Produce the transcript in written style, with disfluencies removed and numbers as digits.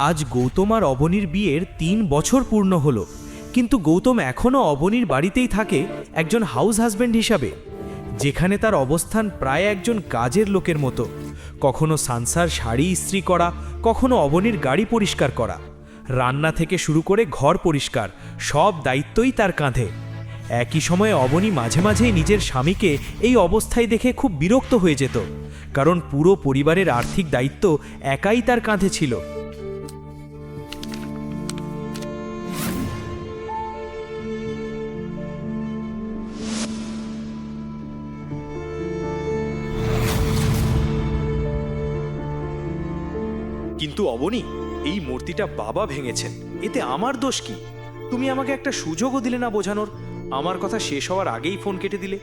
আজ গৌতম আর অবনীর বিয়ের ৩ বছর পূর্ণ হলো, কিন্তু গৌতম এখনও অবনীর বাড়িতেই থাকে একজন হাউস হাজব্যান্ড হিসাবে, যেখানে তার অবস্থান প্রায় একজন কাজের লোকের মতো। কখনো সানসার শাড়ি ইস্ত্রি করা, কখনো অবনীর গাড়ি পরিষ্কার করা, রান্না থেকে শুরু করে ঘর পরিষ্কার সব দায়িত্বই তার কাঁধে। একই সময়ে অবনী মাঝে মাঝেই নিজের স্বামীকে এই অবস্থায় দেখে খুব বিরক্ত হয়ে যেত, কারণ পুরো পরিবারের আর্থিক দায়িত্ব একাই তার কাঁধে ছিল। কিন্তু অবনী, এই মূর্তিটা বাবা ভেঙেছেন, এতে আমার দোষ কি? তুমি আমাকে একটা সুযোগও দিলে না বোঝানোর। আমার কথা শেষ হওয়ার আগেই ফোন কেটে দিলে।